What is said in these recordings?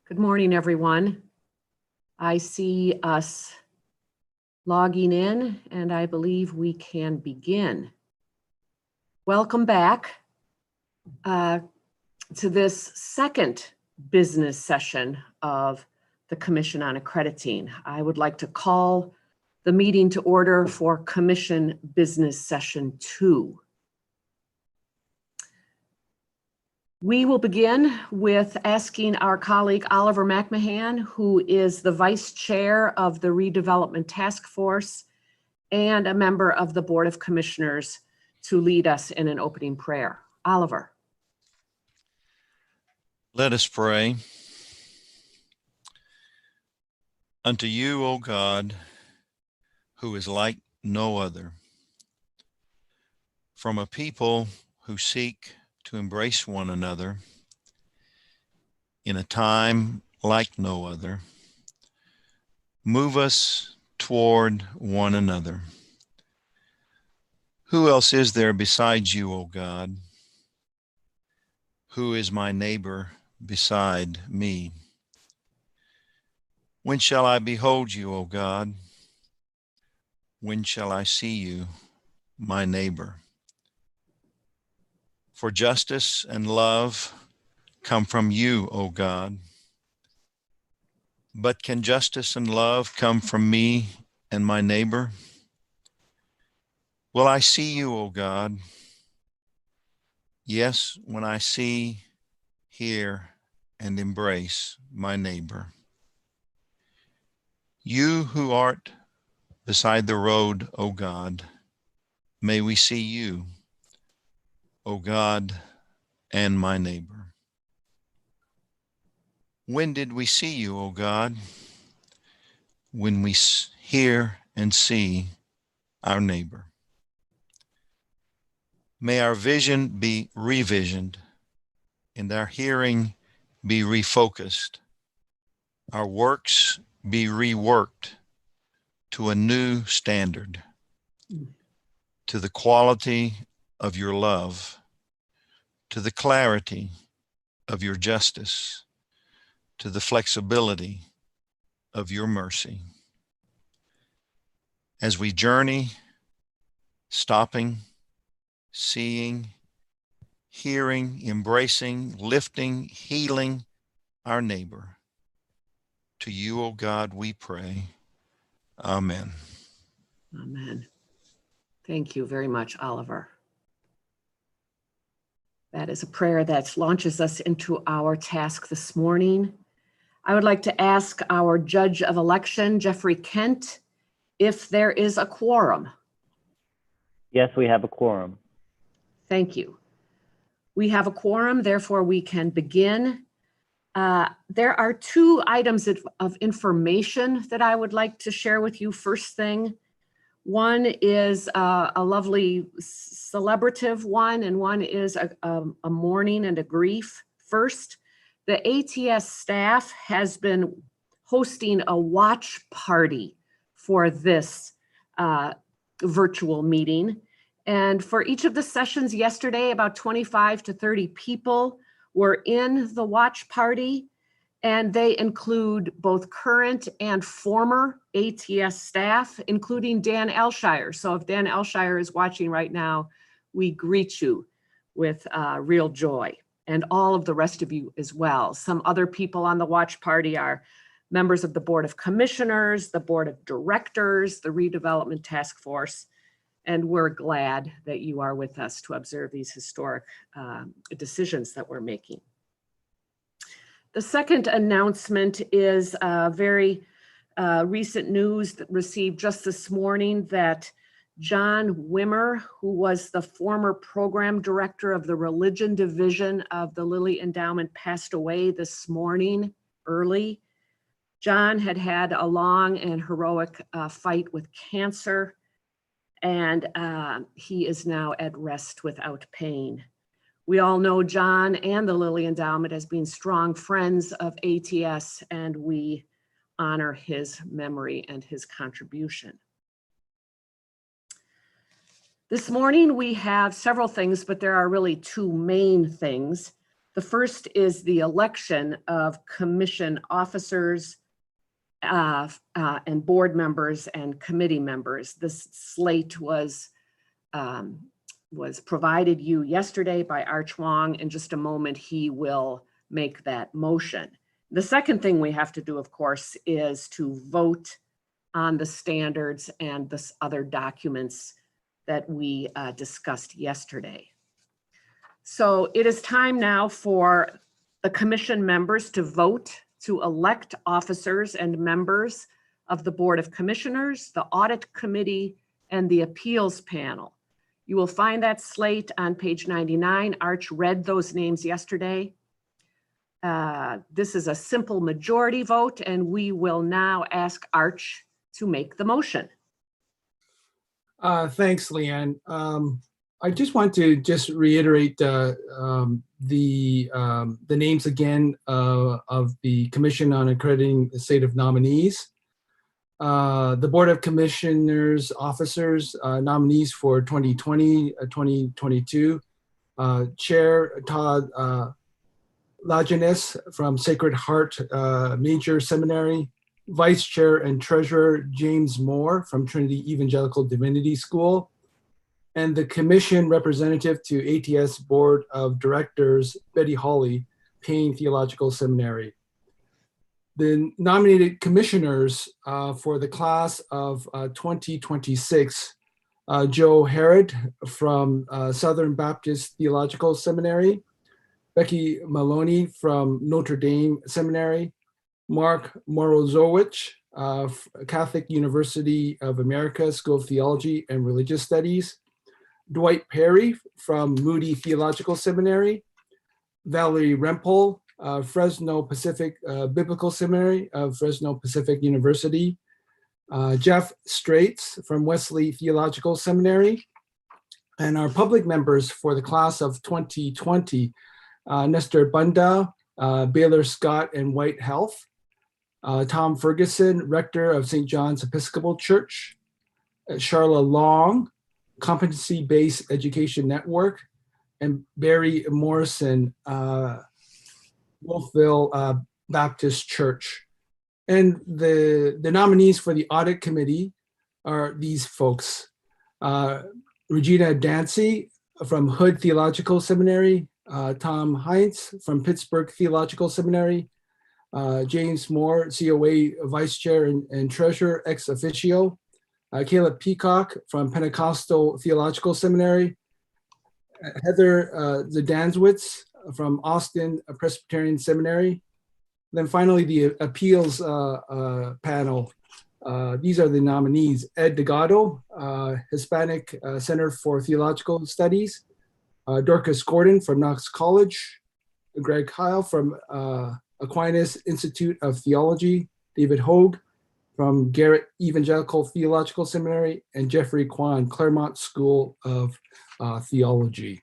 Good morning, everyone. I see us logging in, and I believe we can begin. Welcome back to this second business session of the Commission on Accrediting. I would like to call the meeting to order for Commission Business Session 2. We will begin with asking our colleague Oliver McMahon, who is the Vice Chair of the Redevelopment Task Force and a member of the Board of Commissioners, to lead us in an opening prayer. Oliver. Let us pray. Unto you, O God, who is like no other, from a people who seek to embrace one another in a time like no other, move us toward one another. Who else is there besides you, O God? Who is my neighbor beside me? When shall I behold you, O God? When shall I see you, my neighbor? For justice and love come from you, O God. But can justice and love come from me and my neighbor? Will I see you, O God? Yes, when I see, hear, and embrace my neighbor. You who art beside the road, O God, may we see you, O God, and my neighbor. When did we see you, O God? When we hear and see our neighbor. May our vision be revisioned and our hearing be refocused, our works be reworked to a new standard, to the quality of your love, to the clarity of your justice, to the flexibility of your mercy. As we journey, stopping, seeing, hearing, embracing, lifting, healing our neighbor. To you, O God, we pray. Amen. Amen. Thank you very much, Oliver. That is a prayer that launches us into our task this morning. I would like to ask our Judge of Election, Jeffrey Kent, if there is a quorum. Yes, we have a quorum. Thank you. We have a quorum, therefore we can begin. There are two items of information that I would like to share with you. First thing, one is a lovely celebrative one, and one is a mourning and a grief. First, the ATS staff has been hosting a watch party for this virtual meeting. And for each of the sessions yesterday, about 25 to 30 people were in the watch party, and they include both current and former ATS staff, including Dan Elshire. So if Dan Elshire is watching right now, we greet you with real joy, and all of the rest of you as well. Some other people on the watch party are members of the Board of Commissioners, the Board of Directors, the Redevelopment Task Force, and we're glad that you are with us to observe these historic decisions that we're making. The second announcement is very recent news that received just this morning that John Wimmer, who was the former program director of the religion division of the Lilly Endowment, passed away this morning early. John had had a long and heroic fight with cancer, and he is now at rest without pain. We all know John and the Lilly Endowment as being strong friends of ATS, and we honor his memory and his contribution. This morning we have several things, but there are really two main things. The first is the election of commission officers and board members and committee members. This slate was provided you yesterday by Arch Wong. In just a moment, he will make that motion. The second thing we have to do, of course, is to vote on the standards and the other documents that we discussed yesterday. So it is time now for the commission members to vote to elect officers and members of the Board of Commissioners, the Audit Committee, and the Appeals Panel. You will find that slate on page 99. Arch read those names yesterday. This is a simple majority vote, and we will now ask Arch to make the motion. Thanks, Leanne. I just want to reiterate the names again of the Commission on Accrediting the Slate of Nominees. The Board of Commissioners officers nominees for 2020-2022. Chair Todd Lajeunesse from Sacred Heart Major Seminary. Vice Chair and Treasurer James Moore from Trinity Evangelical Divinity School. And the Commission representative to ATS Board of Directors, Betty Hawley, Payne Theological Seminary. The nominated commissioners for the class of 2026, Joe Herod from Southern Baptist Theological Seminary, Becky Maloney from Notre Dame Seminary, Mark Morozowicz, Catholic University of America School of Theology and Religious Studies, Dwight Perry from Moody Theological Seminary, Valerie Rempel, Fresno Pacific Biblical Seminary of Fresno Pacific University, Jeff Straits from Wesley Theological Seminary, and our public members for the class of 2020, Nestor Bunda, Baylor Scott and White Health, Tom Ferguson, Rector of St. John's Episcopal Church, Charla Long, Competency-Based Education Network, and Barry Morrison, Wolfville Baptist Church. And the nominees for the Audit Committee are these folks. Regina Dancy from Hood Theological Seminary, Tom Heinz from Pittsburgh Theological Seminary, James Moore, COA Vice Chair and Treasurer ex officio, Caleb Peacock from Pentecostal Theological Seminary, Heather Zdanowicz from Austin Presbyterian Seminary. Then finally, the appeals panel. These are the nominees: Ed Delgado, Hispanic Center for Theological Studies, Dorcas Gordon from Knox College, Greg Kyle from Aquinas Institute of Theology, David Hogue from Garrett Evangelical Theological Seminary, and Jeffrey Kwan, Claremont School of Theology.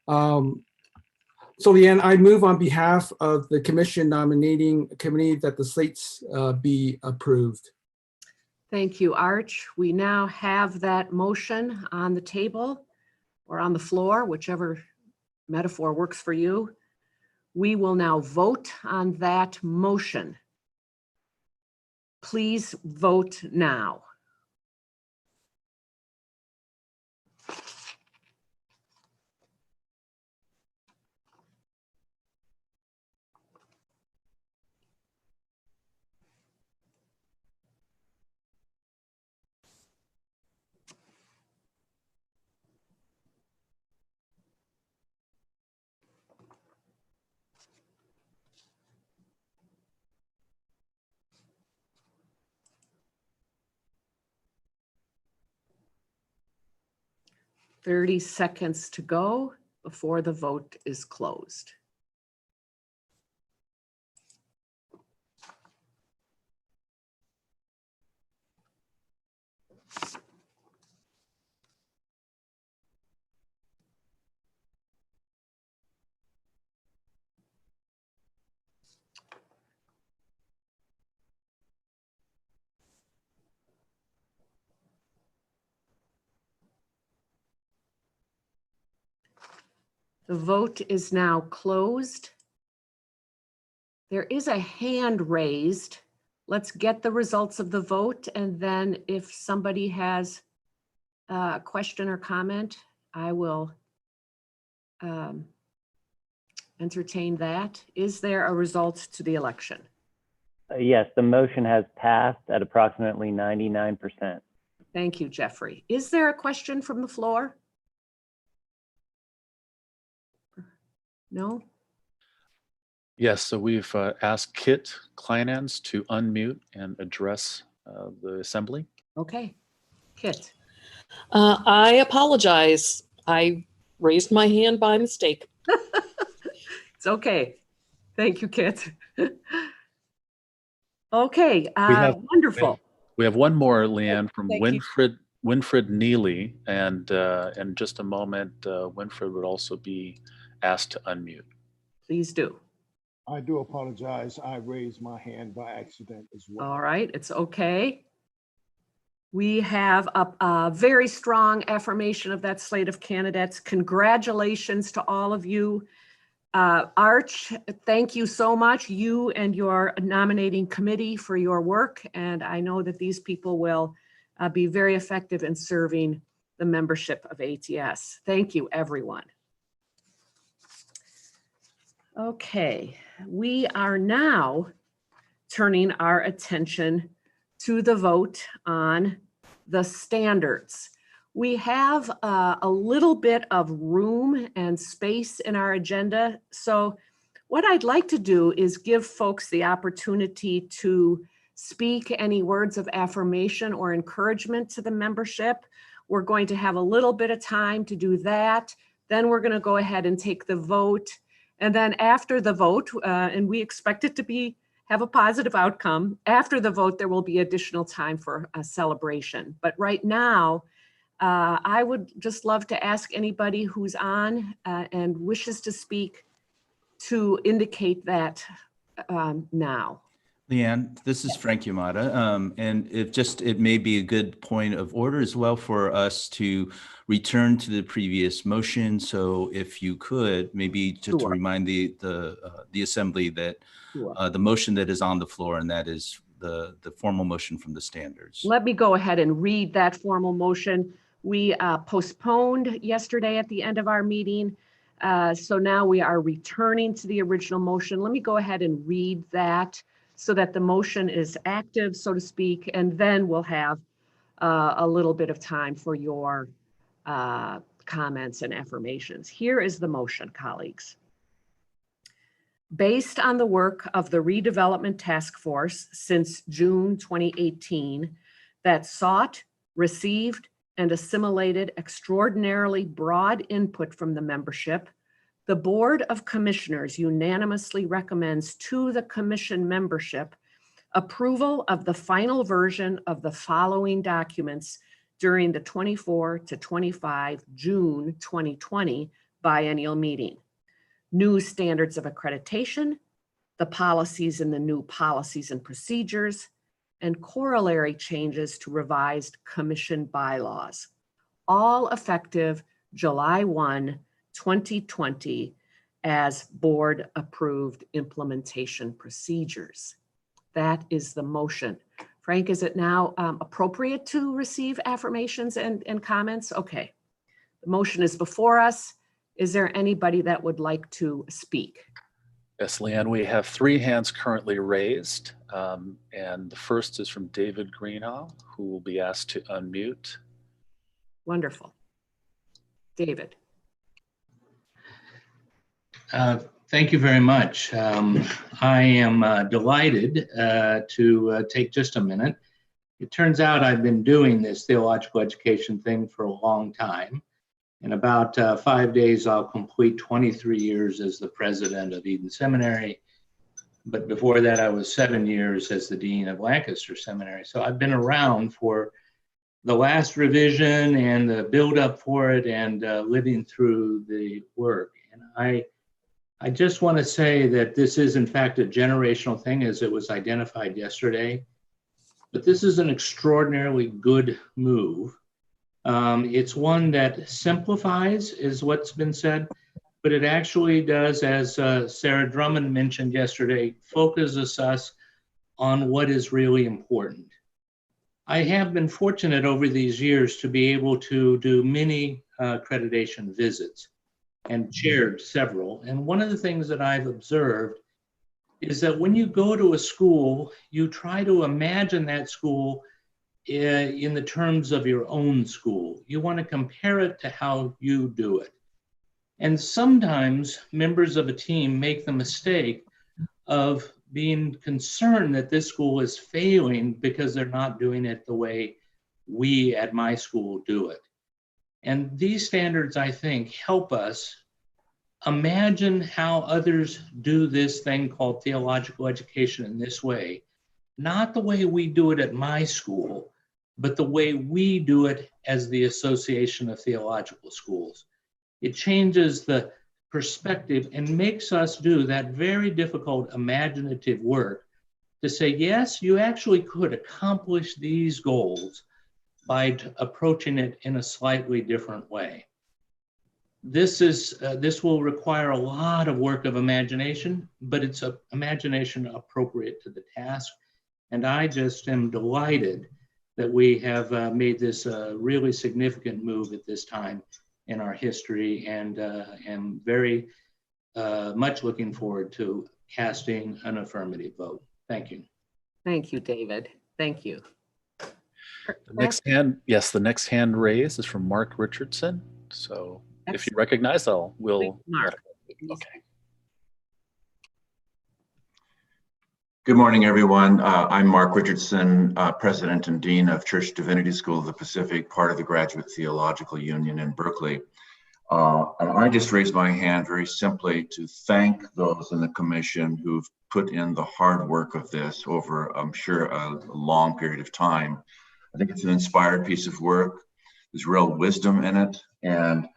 So Leanne, I move on behalf of the Commission Nominating Committee that the slates be approved. Thank you, Arch. We now have that motion on the table or on the floor, whichever metaphor works for you. We will now vote on that motion. Please vote now. Thirty seconds to go before the vote is closed. The vote is now closed. There is a hand raised. Let's get the results of the vote, and then if somebody has a question or comment, I will entertain that. Is there a result to the election? Yes, the motion has passed at approximately 99%. Thank you, Jeffrey. Is there a question from the floor? No? Yes, so we've asked Kit Kleinhans to unmute and address the assembly. Okay. Kit. I apologize. I raised my hand by mistake. It's okay. Thank you, Kit. Okay, wonderful. We have one more, Leanne, from Thank you. Winfred Neely, and in just a moment, Winfred would also be asked to unmute. Please do. I do apologize. I raised my hand by accident as well. All right, it's okay. We have a very strong affirmation of that slate of candidates. Congratulations to all of you. Arch, thank you so much, you and your nominating committee, for your work. And I know that these people will be very effective in serving the membership of ATS. Thank you, everyone. Okay, we are now turning our attention to the vote on the standards. We have a little bit of room and space in our agenda. So what I'd like to do is give folks the opportunity to speak any words of affirmation or encouragement to the membership. We're going to have a little bit of time to do that. Then we're going to go ahead and take the vote. And then after the vote, and we expect it to have a positive outcome, after the vote, there will be additional time for a celebration. But right now, I would just love to ask anybody who's on and wishes to speak to indicate that now. Leanne, this is Frank Yamada, and it may be a good point of order as well for us to return to the previous motion. So if you could, maybe just to remind the assembly that the motion that is on the floor, and that is the formal motion from the standards. Let me go ahead and read that formal motion. We postponed yesterday at the end of our meeting. So now we are returning to the original motion. Let me go ahead and read that so that the motion is active, so to speak, and then we'll have a little bit of time for your comments and affirmations. Here is the motion, colleagues. Based on the work of the Redevelopment Task Force since June 2018 that sought, received, and assimilated extraordinarily broad input from the membership, the Board of Commissioners unanimously recommends to the Commission membership approval of the final version of the following documents during the 24 to 25 June 2020 biennial meeting. New standards of accreditation, the policies in the new policies and procedures, and corollary changes to revised Commission bylaws, all effective July 1, 2020 as board-approved implementation procedures. That is the motion. Frank, is it now appropriate to receive affirmations and comments? Okay. The motion is before us. Is there anybody that would like to speak? Yes, Leanne, we have 3 hands currently raised. And the first is from David Greenhaw, who will be asked to unmute. Wonderful. David. Thank you very much. I am delighted to take just a minute. It turns out I've been doing this theological education thing for a long time. In about 5 days, I'll complete 23 years as the president of Eden Seminary. But before that, I was 7 years as the dean of Lancaster Seminary. So I've been around for the last revision and the build up for it and living through the work. And I just want to say that this is in fact a generational thing, as it was identified yesterday. But this is an extraordinarily good move. It's one that simplifies, is what's been said, but it actually does, as Sarah Drummond mentioned yesterday, focuses us on what is really important. I have been fortunate over these years to be able to do many accreditation visits and chaired several. And one of the things that I've observed is that when you go to a school, you try to imagine that school in the terms of your own school. You want to compare it to how you do it. And sometimes members of a team make the mistake of being concerned that this school is failing because they're not doing it the way we at my school do it. And these standards, I think, help us imagine how others do this thing called theological education in this way, not the way we do it at my school, but the way we do it as the Association of Theological Schools. It changes the perspective and makes us do that very difficult imaginative work to say, yes, you actually could accomplish these goals by approaching it in a slightly different way. This will require a lot of work of imagination, but it's an imagination appropriate to the task. And I just am delighted that we have made this a really significant move at this time in our history, and am very much looking forward to casting an affirmative vote. Thank you. Thank you, David. Thank you. The next hand, yes, the next hand raised is from Mark Richardson. So if you recognize, we'll. Mark. Okay. Good morning, everyone. I'm Mark Richardson, President and Dean of Church Divinity School of the Pacific, part of the Graduate Theological Union in Berkeley. And I just raised my hand very simply to thank those in the commission who've put in the hard work of this over, I'm sure, a long period of time. I think it's an inspired piece of work. There's real wisdom in it. And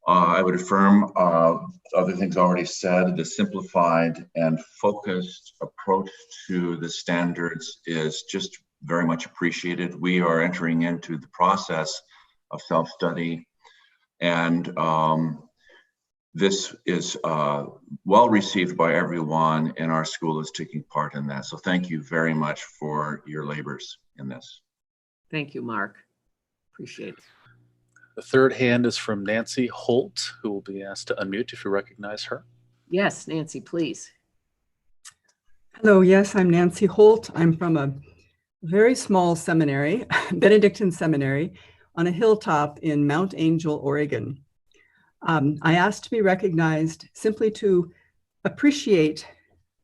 I would affirm other things already said. The simplified and focused approach to the standards is just very much appreciated. We are entering into the process of self-study, and this is well received by everyone, and our school is taking part in that. So thank you very much for your labors in this. Thank you, Mark. Appreciate it. The third hand is from Nancy Holt, who will be asked to unmute if you recognize her. Yes, Nancy, please. Hello, yes, I'm Nancy Holt. I'm from a very small seminary, Benediction Seminary, on a hilltop in Mount Angel, Oregon. I asked to be recognized simply to appreciate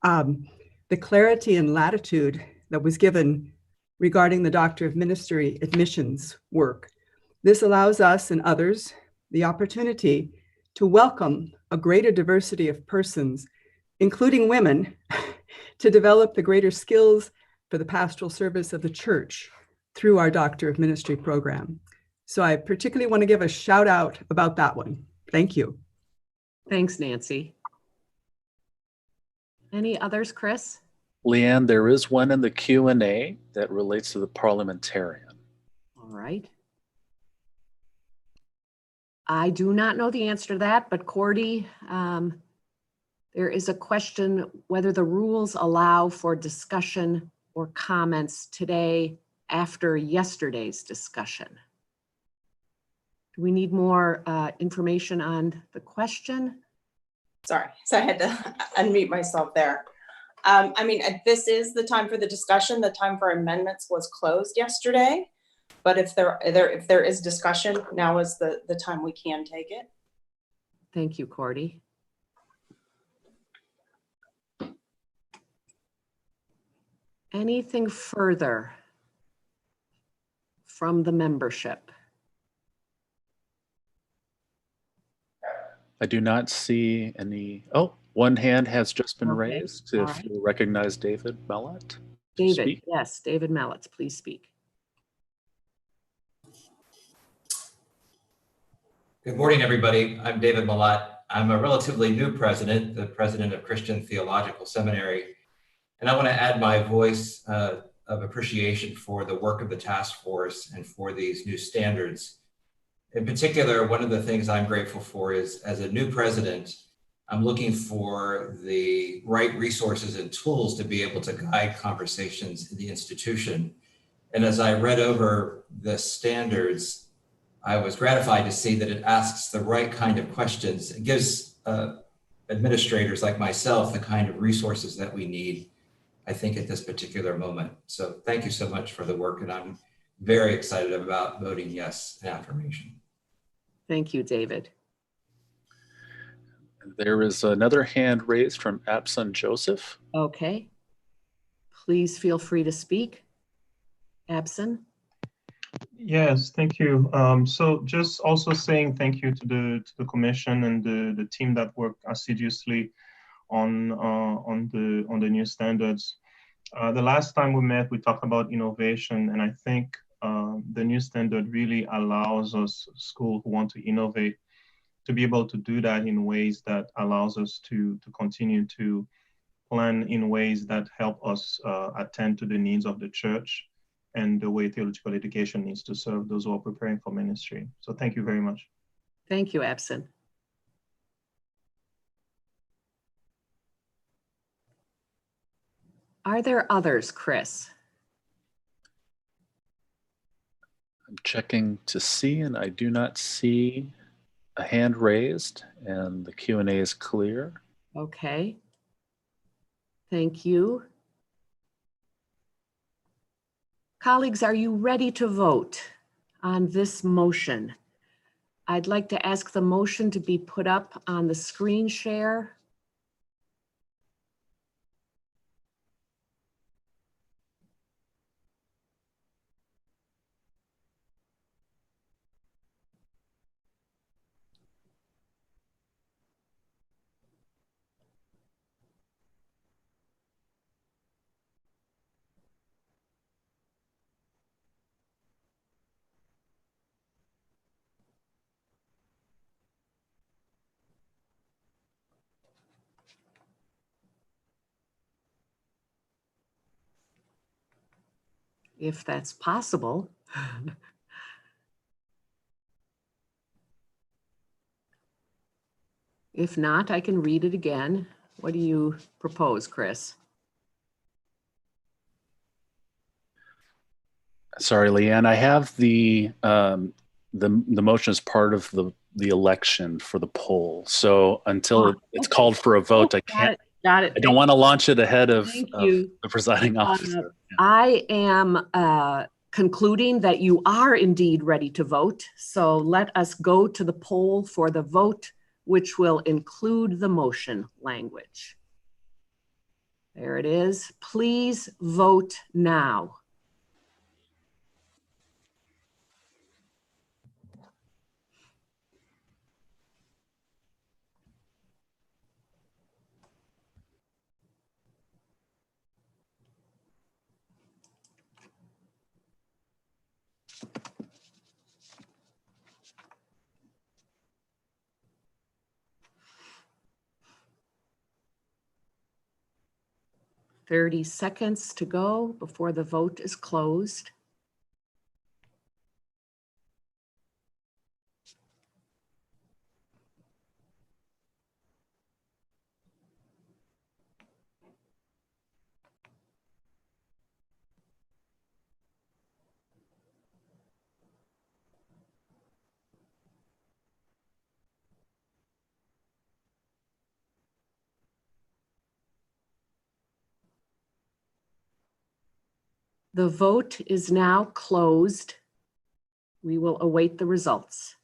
the clarity and latitude that was given regarding the Doctor of Ministry admissions work. This allows us and others the opportunity to welcome a greater diversity of persons, including women, to develop the greater skills for the pastoral service of the church through our Doctor of Ministry program. So I particularly want to give a shout out about that one. Thank you. Thanks, Nancy. Any others, Chris? Leanne, there is one in the Q&A that relates to the parliamentarian. All right. I do not know the answer to that, but Cordy, there is a question whether the rules allow for discussion or comments today after yesterday's discussion. Do we need more information on the question? Sorry, so I had to unmute myself there. I mean, this is the time for the discussion. The time for amendments was closed yesterday. But if there is discussion, now is the time we can take it. Thank you, Cordy. Anything further from the membership? I do not see any. Oh, one hand has just been raised. All If right. you recognize David Mellott. David, speak. yes, David Mellott, please speak. Good morning, everybody. I'm David Mellott. I'm a relatively new president, the president of Christian Theological Seminary. And I want to add my voice of appreciation for the work of the task force and for these new standards. In particular, one of the things I'm grateful for is, as a new president, I'm looking for the right resources and tools to be able to guide conversations in the institution. And as I read over the standards, I was gratified to see that it asks the right kind of questions. It gives administrators like myself the kind of resources that we need, I think, at this particular moment. So thank you so much for the work, and I'm very excited about voting yes in affirmation. Thank you, David. There is another hand raised from Abson Joseph. Okay. Please feel free to speak. Abson? Yes, thank you. So just also saying thank you to the commission and the team that worked assiduously on the new standards. The last time we met, we talked about innovation, and I think the new standard really allows us, schools who want to innovate, to be able to do that in ways that allows us to continue to plan in ways that help us attend to the needs of the church and the way theological education needs to serve those who are preparing for ministry. So thank you very much. Thank you, Abson. Are there others, Chris? I'm checking to see, and I do not see a hand raised, and the Q&A is clear. Okay. Thank you. Colleagues, are you ready to vote on this motion? I'd like to ask the motion to be put up on the screen share. If that's possible. If not, I can read it again. What do you propose, Chris? Sorry, Leanne, I have the motion as part of the election for the poll. So until it's called for a vote, I can't. Got it. I don't want to launch it ahead of you. the presiding officer. I am concluding that you are indeed ready to vote. So let us go to the poll for the vote, which will include the motion language. There it is. Please vote now. Thirty seconds to go before the vote is closed. The vote is now closed. We will await the results.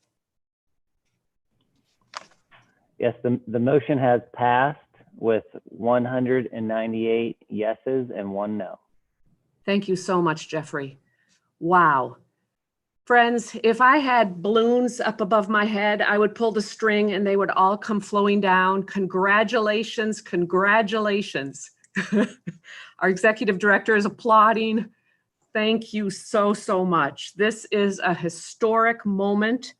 Yes, the motion has passed with 198 yeses and 1 no. Thank you so much, Jeffrey. Wow. Friends, if I had balloons up above my head, I would pull the string and they would all come flowing down. Congratulations, congratulations. Our executive director is applauding. Thank you so, so much. This is a historic moment.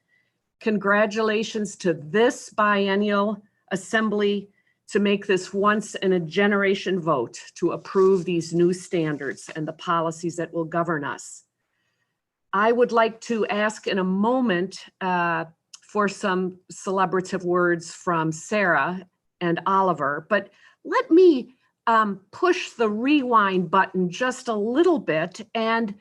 Congratulations to this biennial assembly to make this once in a generation vote to approve these new standards and the policies that will govern us. I would like to ask in a moment for some celebrative words from Sarah and Oliver, but let me push the rewind button just a little bit and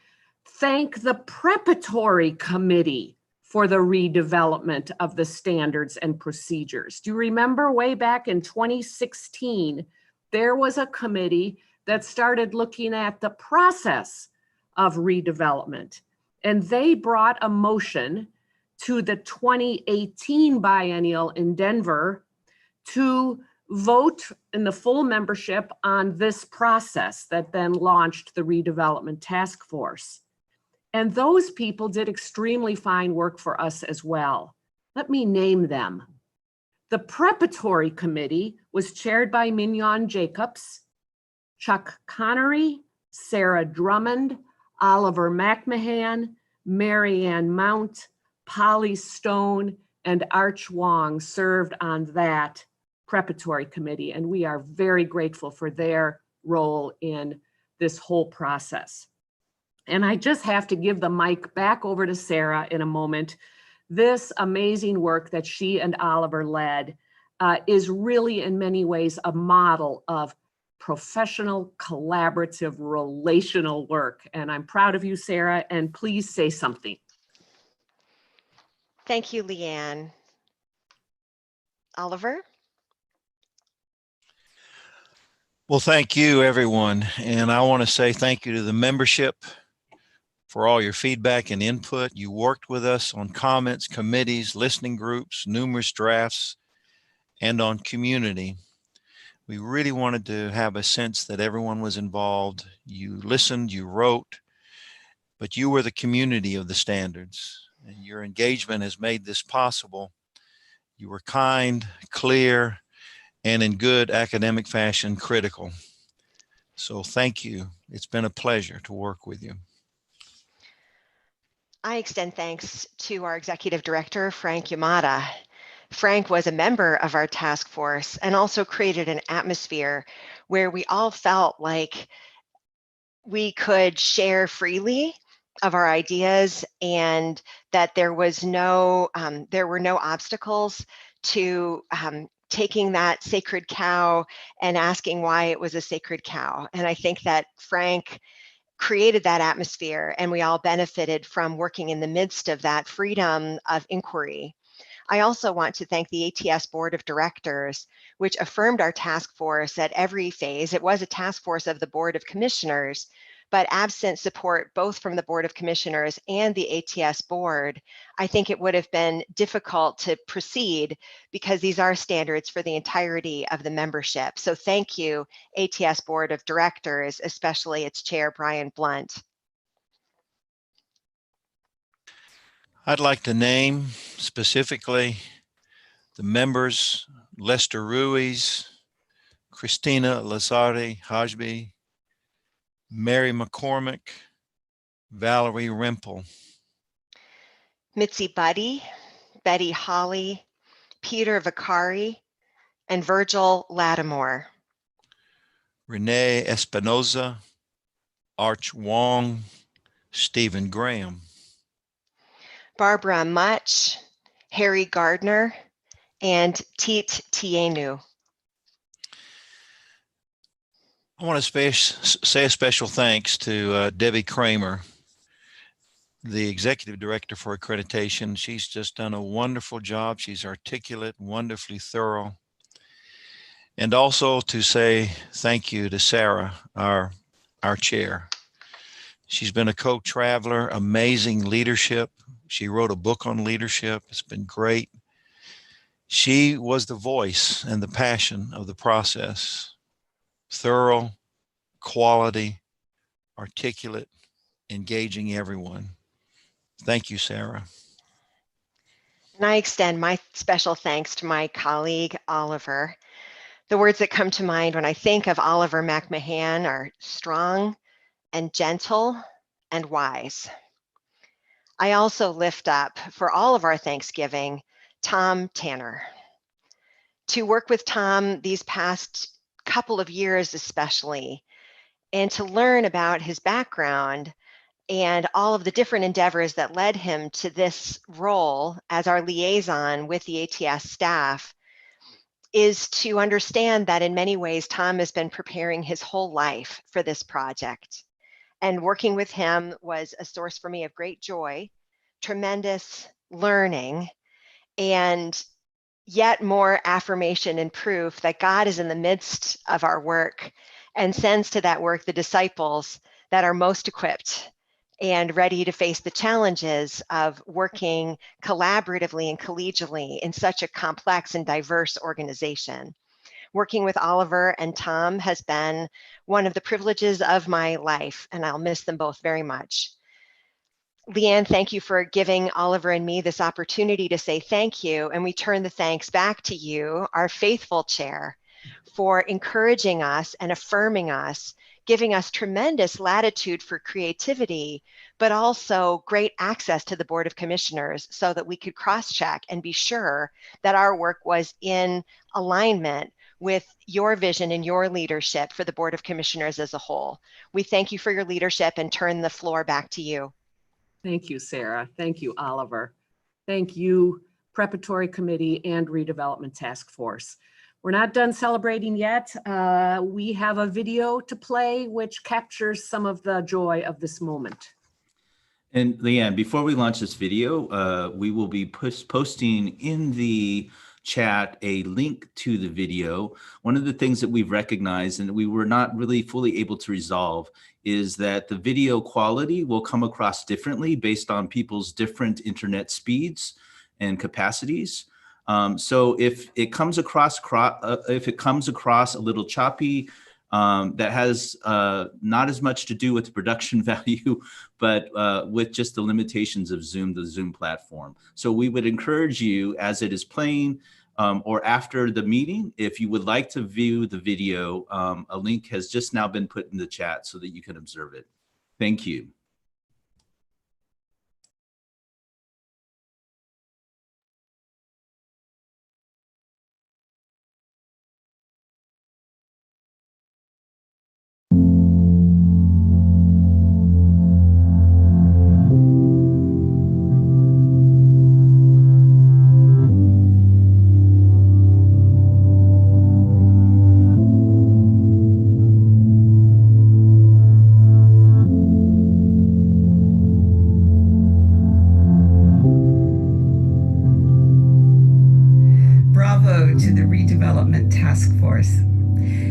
thank the preparatory committee for the redevelopment of the standards and procedures. Do you remember way back in 2016, there was a committee that started looking at the process of redevelopment, and they brought a motion to the 2018 biennial in Denver to vote in the full membership on this process that then launched the redevelopment task force. And those people did extremely fine work for us as well. Let me name them. The preparatory committee was chaired by Mignon Jacobs, Chuck Connery, Sarah Drummond, Oliver McMahon, Marianne Mount, Polly Stone, and Arch Wong served on that preparatory committee, and we are very grateful for their role in this whole process. And I just have to give the mic back over to Sarah in a moment. This amazing work that she and Oliver led is really in many ways a model of professional, collaborative, relational work. And I'm proud of you, Sarah, and please say something. Thank you, Leanne. Oliver? Well, thank you, everyone. And I want to say thank you to the membership for all your feedback and input. You worked with us on comments, committees, listening groups, numerous drafts, and on community. We really wanted to have a sense that everyone was involved. You listened, you wrote, but you were the community of the standards, and your engagement has made this possible. You were kind, clear, and in good academic fashion, critical. So thank you. It's been a pleasure to work with you. I extend thanks to our executive director, Frank Yamada. Frank was a member of our task force and also created an atmosphere where we all felt like we could share freely of our ideas and that there were no obstacles to taking that sacred cow and asking why it was a sacred cow. And I think that Frank created that atmosphere and we all benefited from working in the midst of that freedom of inquiry. I also want to thank the ATS Board of Directors, which affirmed our task force at every phase. It was a task force of the Board of Commissioners, but absent support both from the Board of Commissioners and the ATS Board, I think it would have been difficult to proceed because these are standards for the entirety of the membership. So thank you, ATS Board of Directors, especially its chair, Brian Blunt. I'd like to name specifically the members, Lester Ruiz, Christina Lazardi Hajbi, Mary McCormick, Valerie Rimple, Mitzi Buddy, Betty Holly, Peter Vicari, and Virgil Lattimore. Renee Espinoza, Arch Wong, Stephen Graham, Barbara Much, Harry Gardner, and Teet Tienu. I want to say a special thanks to Debbie Kramer, the Executive Director for Accreditation. She's just done a wonderful job. She's articulate, wonderfully thorough. And also to say thank you to Sarah, our chair. She's been a co-traveler, amazing leadership. She wrote a book on leadership. It's been great. She was the voice and the passion of the process. Thorough, quality, articulate, engaging everyone. Thank you, Sarah. And I extend my special thanks to my colleague, Oliver. The words that come to mind when I think of Oliver McMahon are strong and gentle and wise. I also lift up, for all of our Thanksgiving, Tom Tanner. To work with Tom these past couple of years especially, and to learn about his background and all of the different endeavors that led him to this role as our liaison with the ATS staff is to understand that in many ways, Tom has been preparing his whole life for this project. And working with him was a source for me of great joy, tremendous learning, and yet more affirmation and proof that God is in the midst of our work and sends to that work the disciples that are most equipped and ready to face the challenges of working collaboratively and collegially in such a complex and diverse organization. Working with Oliver and Tom has been one of the privileges of my life, and I'll miss them both very much. Leanne, thank you for giving Oliver and me this opportunity to say thank you, and we turn the thanks back to you, our faithful chair, for encouraging us and affirming us, giving us tremendous latitude for creativity, but also great access to the Board of Commissioners so that we could cross-check and be sure that our work was in alignment with your vision and your leadership for the Board of Commissioners as a whole. We thank you for your leadership and turn the floor back to you. Thank you, Sarah. Thank you, Oliver. Thank you, Preparatory Committee and Redevelopment Task Force. We're not done celebrating yet. We have a video to play which captures some of the joy of this moment. And Leanne, before we launch this video, we will be posting in the chat a link to the video. One of the things that we've recognized and that we were not really fully able to resolve is that the video quality will come across differently based on people's different internet speeds and capacities. So if it comes across a little choppy, that has not as much to do with the production value, but with just the limitations of Zoom, the Zoom platform. So we would encourage you, as it is playing or after the meeting, if you would like to view the video, a link has just now been put in the chat so that you can observe it. Thank you.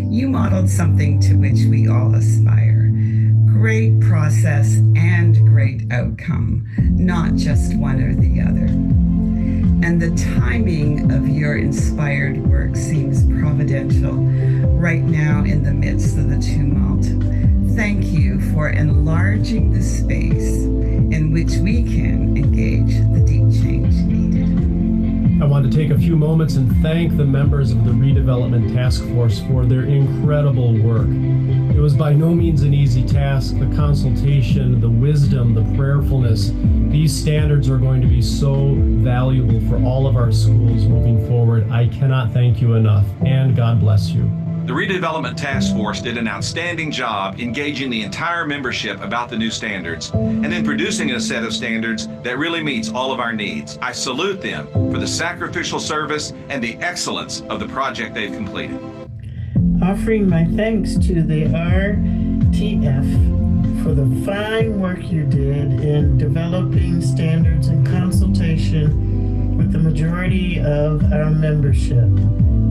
You modeled something to which we all aspire. Great process and great outcome, not just one or the other. And the timing of your inspired work seems providential right now in the midst of the tumult. Thank you for enlarging the space in which we can engage the deep change needed. I want to take a few moments and thank the members of the Redevelopment Task Force for their incredible work. It was by no means an easy task. The consultation, the wisdom, the prayerfulness, these standards are going to be so valuable for all of our schools moving forward. I cannot thank you enough, and God bless you. The Redevelopment Task Force did an outstanding job engaging the entire membership about the new standards and then producing a set of standards that really meets all of our needs. I salute them for the sacrificial service and the excellence of the project they've completed. Offering my thanks to the RTF for the fine work you did in developing standards in consultation with the majority of our membership.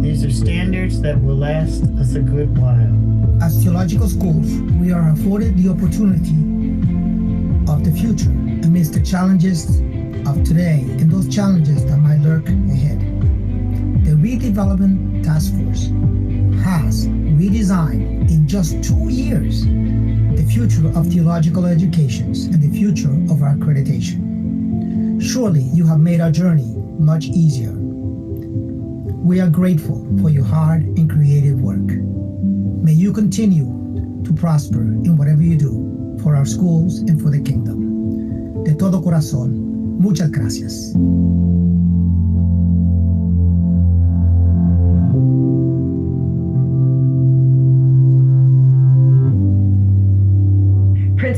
These are standards that will last us a good while. As theological schools, we are afforded the opportunity of the future amidst the challenges of today and those challenges that might lurk ahead. The Redevelopment Task Force has redesigned in just 2 years the future of theological educations and the future of our accreditation. Surely you have made our journey much easier. We are grateful for your hard and creative work. May you continue to prosper in whatever you do for our schools and for the kingdom. De todo corazón, muchas gracias.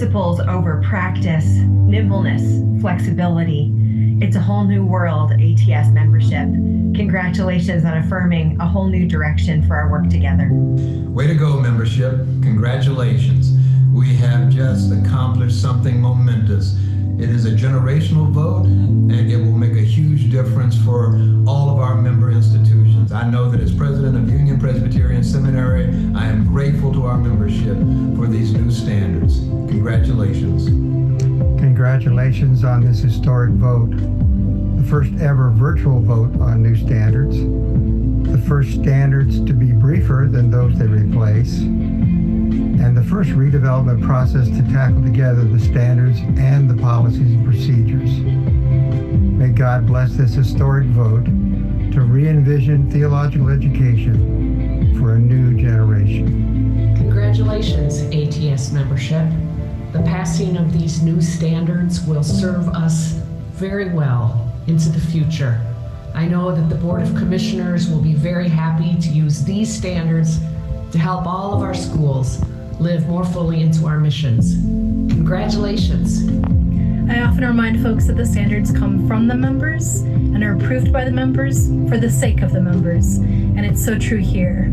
principles over practice, nimbleness, flexibility. It's a whole new world, ATS membership. Congratulations on affirming a whole new direction for our work together. Way to go, membership. Congratulations. We have just accomplished something momentous. It is a generational vote, and it will make a huge difference for all of our member institutions. I know that as president of Union Presbyterian Seminary, I am grateful to our membership for these new standards. Congratulations. Congratulations on this historic vote. The first ever virtual vote on new standards. The first standards to be briefer than those they replace. And the first redevelopment process to tackle together the standards and the policies and procedures. May God bless this historic vote to re-envision theological education for a new generation. Congratulations, ATS membership. The passing of these new standards will serve us very well into the future. I know that the Board of Commissioners will be very happy to use these standards to help all of our schools live more fully into our missions. Congratulations. I often remind folks that the standards come from the members and are approved by the members for the sake of the members, and it's so true here.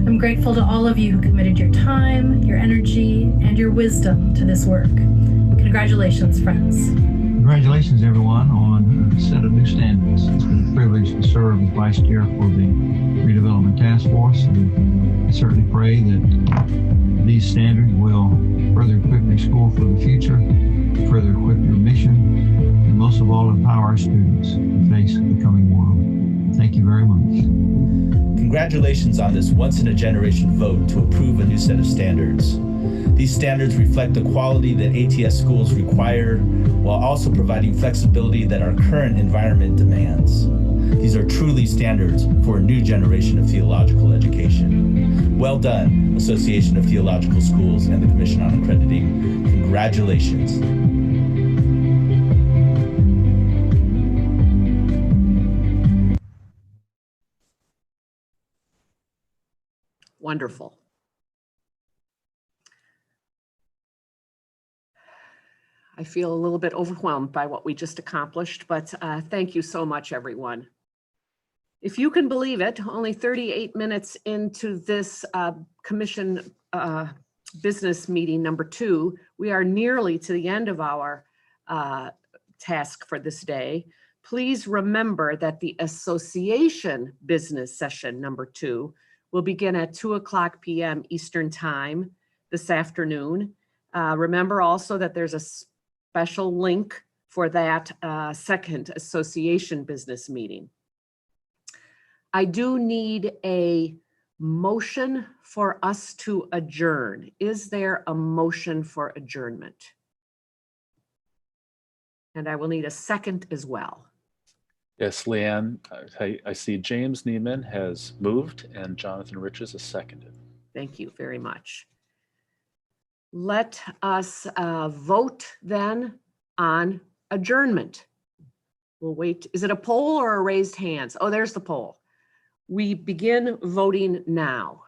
I'm grateful to all of you who committed your time, your energy, and your wisdom to this work. Congratulations, friends. Congratulations, everyone, on a set of new standards. It's been a privilege to serve as Vice Chair for the Redevelopment Task Force, and I certainly pray that these standards will further equip your school for the future, further equip your mission, and most of all, empower our students to face the coming world. Thank you very much. Congratulations on this once-in-a-generation vote to approve a new set of standards. These standards reflect the quality that ATS schools require, while also providing flexibility that our current environment demands. These are truly standards for a new generation of theological education. Well done, Association of Theological Schools and the Commission on Accrediting. Congratulations. Wonderful. I feel a little bit overwhelmed by what we just accomplished, but thank you so much, everyone. If you can believe it, only 38 minutes into this commission business meeting number 2, we are nearly to the end of our task for this day. Please remember that the association business session number 2 will begin at 2:00 p.m. Eastern Time this afternoon. Remember also that there's a special link for that second association business meeting. I do need a motion for us to adjourn. Is there a motion for adjournment? And I will need a second as well. Yes, Leanne, I see James Neiman has moved and Jonathan Riches has seconded. Thank you very much. Let us vote then on adjournment. We'll wait. Is it a poll or a raised hands? Oh, there's the poll. We begin voting now.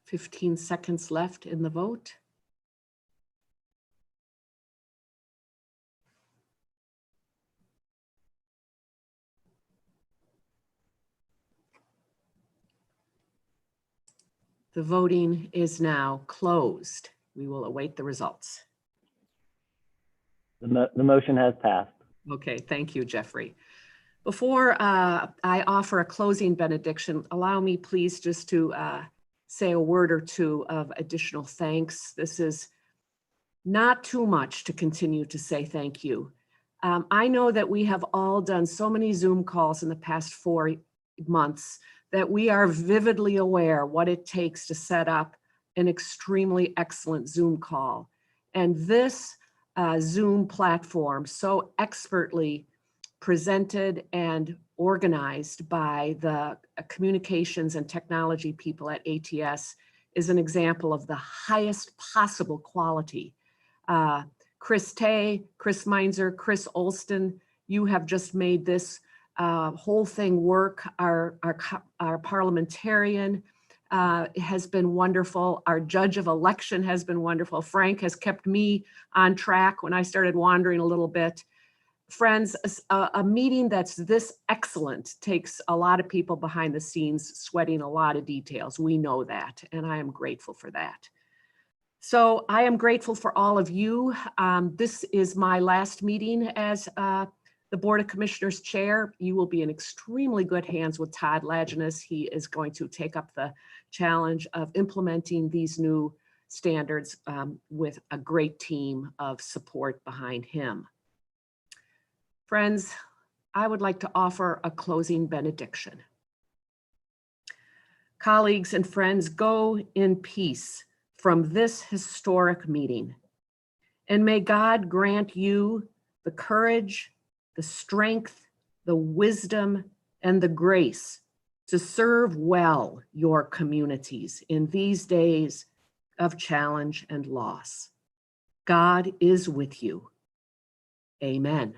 Fifteen seconds left in the vote. The voting is now closed. We will await the results. The motion has passed. Okay, thank you, Jeffrey. Before I offer a closing benediction, allow me please just to say a word or two of additional thanks. This is not too much to continue to say thank you. I know that we have all done so many Zoom calls in the past 4 months that we are vividly aware what it takes to set up an extremely excellent Zoom call. And this Zoom platform, so expertly presented and organized by the communications and technology people at ATS, is an example of the highest possible quality. Chris Tay, Chris Meinzer, Chris Olston, you have just made this whole thing work. Our parliamentarian has been wonderful. Our judge of election has been wonderful. Frank has kept me on track when I started wandering a little bit. Friends, a meeting that's this excellent takes a lot of people behind the scenes sweating a lot of details. We know that, and I am grateful for that. So I am grateful for all of you. This is my last meeting as the Board of Commissioners chair. You will be in extremely good hands with Todd Lajeunesse. He is going to take up the challenge of implementing these new standards with a great team of support behind him. Friends, I would like to offer a closing benediction. Colleagues and friends, go in peace from this historic meeting, and may God grant you the courage, the strength, the wisdom, and the grace to serve well your communities in these days of challenge and loss. God is with you. Amen.